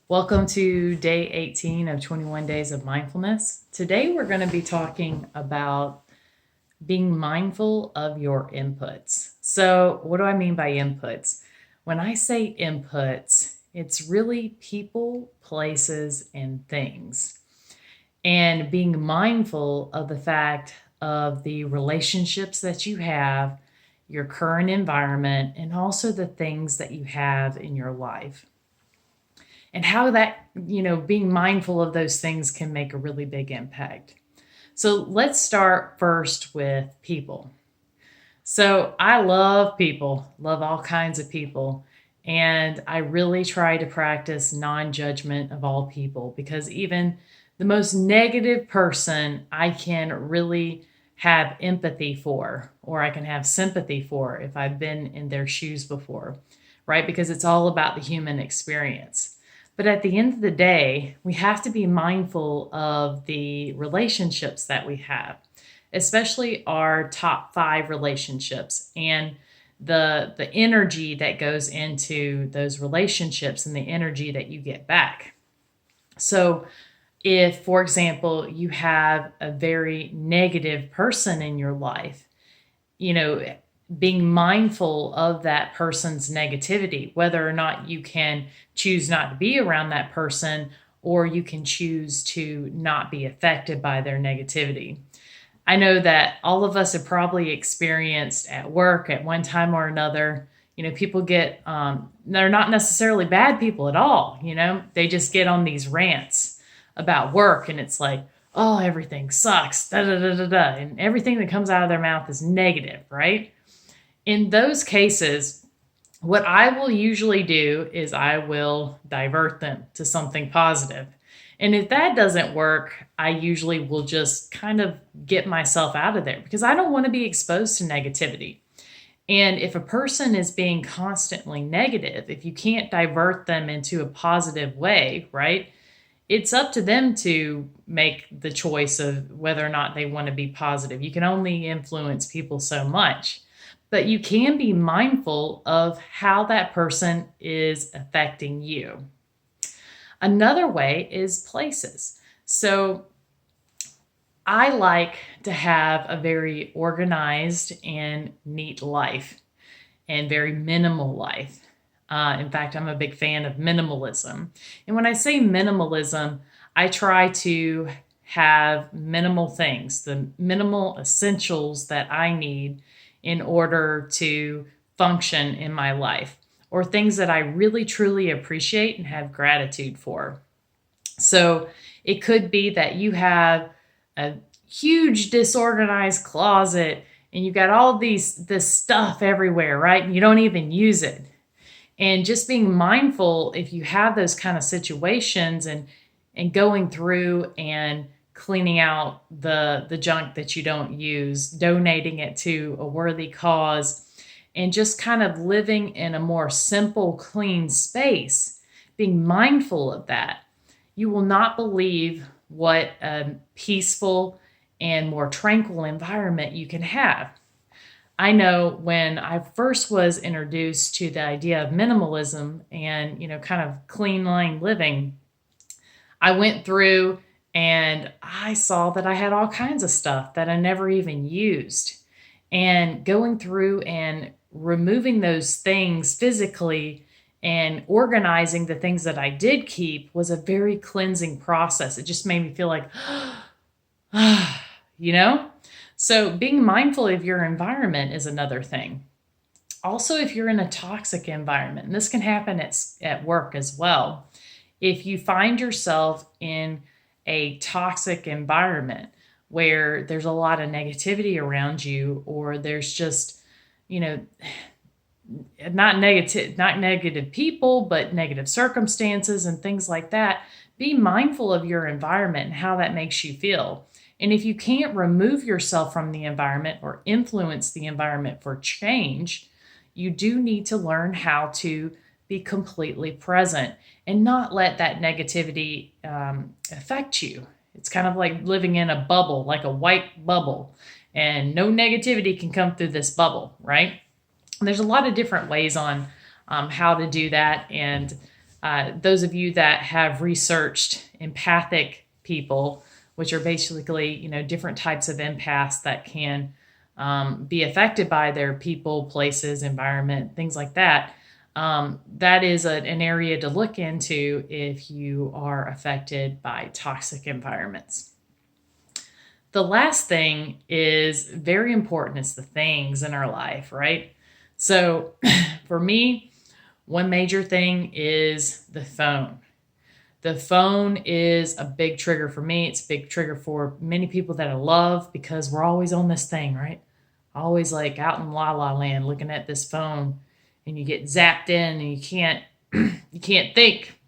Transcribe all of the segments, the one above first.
Welcome to day 18 of 21 days of mindfulness. Today we're going to be talking about being mindful of your inputs. So, what do I mean by inputs? When I say inputs, it's really people, places, and things. And being mindful of the fact of the relationships that you have, your current environment, and also the things that you have in your life and how that, being mindful of those things can make a really big impact. So let's start first with people. So I love people, love all kinds of people. And I really try to practice non judgment of all people because even the most negative person I can really have empathy for, or I can have sympathy for if I've been in their shoes before, right? Because it's all about the human experience. But at the end of the day, we have to be mindful of the relationships that we have, especially our top 5 relationships and the energy that goes into those relationships and the energy that you get back. So if, for example, you have a very negative person in your life, you know, being mindful of that person's negativity, whether or not you can choose not to be around that person or you can choose to not be affected by their negativity. I know that all of us have probably experienced at work at one time or another. People get, they're not necessarily bad people at all. They just get on these rants about work and it's like, oh, everything sucks, da da da da da. And everything that comes out of their mouth is negative, right? In those cases, what I will usually do is I will divert them to something positive. And if that doesn't work, I usually will just kind of get myself out of there because I don't want to be exposed to negativity. And if a person is being constantly negative, if you can't divert them into a positive way, right? It's up to them to make the choice of whether or not they want to be positive. You can only influence people so much, but you can be mindful of how that person is affecting you. Another way is places. So I like to have a very organized and neat life and very minimal life. In fact, I'm a big fan of minimalism. And when I say minimalism, I try to have minimal things, the minimal essentials that I need in order to function in my life, or things that I really truly appreciate and have gratitude for. So it could be that you have a huge disorganized closet and you've got all this stuff everywhere, right? And you don't even use it. And just being mindful if you have those kind of situations and going through and cleaning out the junk that you don't use, donating it to a worthy cause, and just kind of living in a more simple, clean space, being mindful of that. You will not believe what a peaceful and more tranquil environment you can have. I know when I first was introduced to the idea of minimalism and, kind of clean line living, I went through and I saw that I had all kinds of stuff that I never even used. And going through and removing those things physically and organizing the things that I did keep was a very cleansing process. It just made me feel like, you know? So being mindful of your environment is another thing. Also, if you're in a toxic environment, and this can happen at work as well, if you find yourself in a toxic environment where there's a lot of negativity around you, or there's just, you know, not negative people, but negative circumstances and things like that, be mindful of your environment and how that makes you feel. And if you can't remove yourself from the environment or influence the environment for change, you do need to learn how to be completely present and not let that negativity affect you. It's kind of like living in a bubble, like a white bubble, and no negativity can come through this bubble, right? And there's a lot of different ways on how to do that. And Those of you that have researched empathic people, which are basically, different types of empaths that can be affected by their people, places, environment, things like that. That is an area to look into if you are affected by toxic environments. The last thing is very important. It's the things in our life, right? So for me, one major thing is the phone. The phone is a big trigger for me. It's a big trigger for many people that I love because we're always on this thing, right? Always like out in la la land looking at this phone, and you get zapped in and you can't think.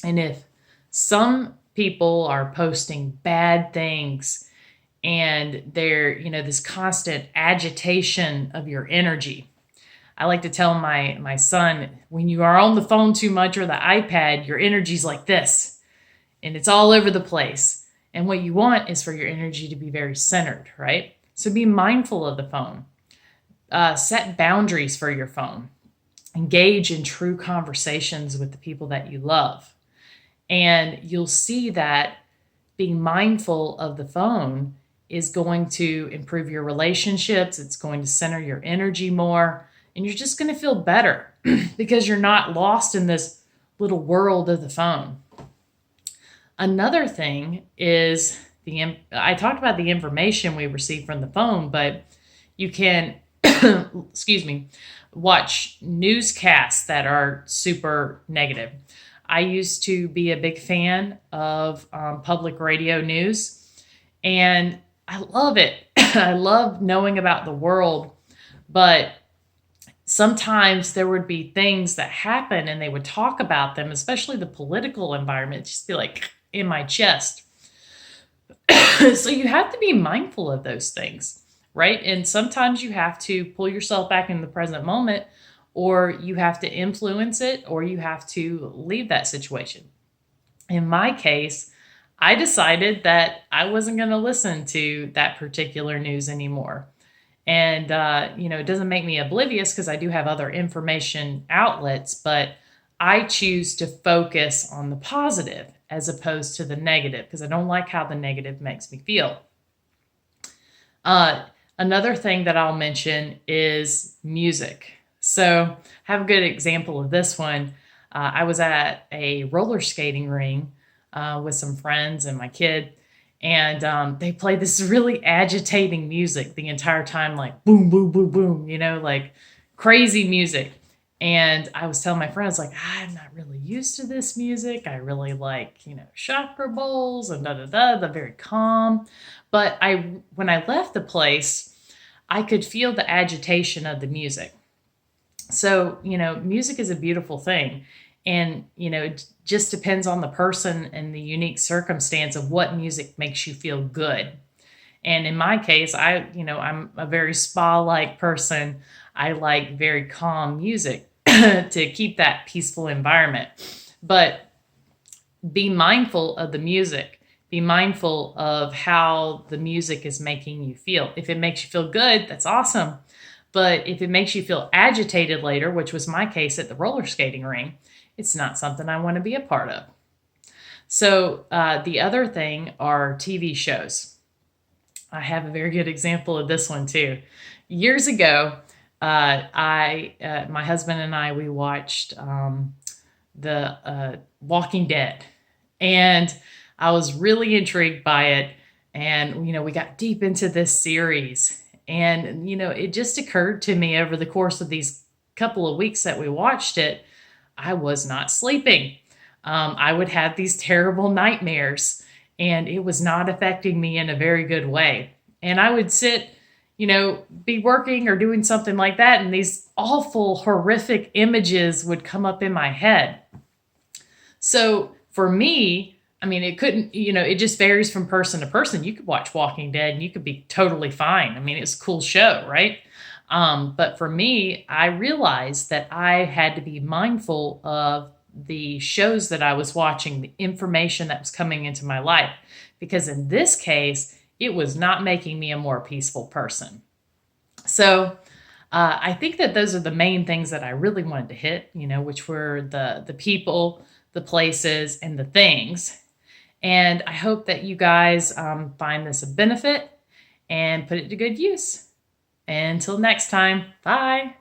And if some people are posting bad things and they're, this constant agitation of your energy. I like to tell my son, when you are on the phone too much or the iPad, your energy's like this and it's all over the place. And what you want is for your energy to be very centered, right? So be mindful of the phone. Set boundaries for your phone. Engage in true conversations with the people that you love. And you'll see that being mindful of the phone is going to improve your relationships. It's going to center your energy more. And you're just going to feel better because you're not lost in this little world of the phone. Another thing is I talked about the information we receive from the phone, but you can, watch newscasts that are super negative. I used to be a big fan of public radio news, and I love it. I love knowing about the world, but sometimes there would be things that happen and they would talk about them, especially the political environment, just be like in my chest. So you have to be mindful of those things, right? And sometimes you have to pull yourself back in the present moment, or you have to influence it, or you have to leave that situation. In my case, I decided that I wasn't going to listen to that particular news anymore. And, it doesn't make me oblivious because I do have other information outlets, but I choose to focus on the positive as opposed to the negative because I don't like how the negative makes me feel. Another thing that I'll mention is music. So I have a good example of this one. I was at a roller skating ring with some friends and my kid, and they played this really agitating music the entire time, like boom, boom, boom, boom, like crazy music. And I was telling my friends, like, I'm not really used to this music. I really like, chakra bowls and the very calm. But when I left the place, I could feel the agitation of the music. So, music is a beautiful thing. And, it just depends on the person and the unique circumstance of what music makes you feel good. And in my case, I'm a very spa-like person. I like very calm music to keep that peaceful environment. But be mindful of the music. Be mindful of how the music is making you feel. If it makes you feel good, that's awesome. But if it makes you feel agitated later, which was my case at the roller skating ring, it's not something I want to be a part of. So the other thing are TV shows. I have a very good example of this one too. Years ago, my husband and I, we watched the Walking Dead, and I was really intrigued by it. And, we got deep into this series, and, it just occurred to me over the course of these couple of weeks that we watched it, I was not sleeping. I would have these terrible nightmares, and it was not affecting me in a very good way. And I would sit, be working or doing something like that, and these awful, horrific images would come up in my head. So for me, it couldn't, it just varies from person to person. You could watch Walking Dead and you could be totally fine. It's a cool show, right? But for me, I realized that I had to be mindful of the shows that I was watching, the information that was coming into my life, because in this case, it was not making me a more peaceful person. So I think that those are the main things that I really wanted to hit, which were the people, the places, and the things. And I hope that you guys find this a benefit and put it to good use. Until next time, bye.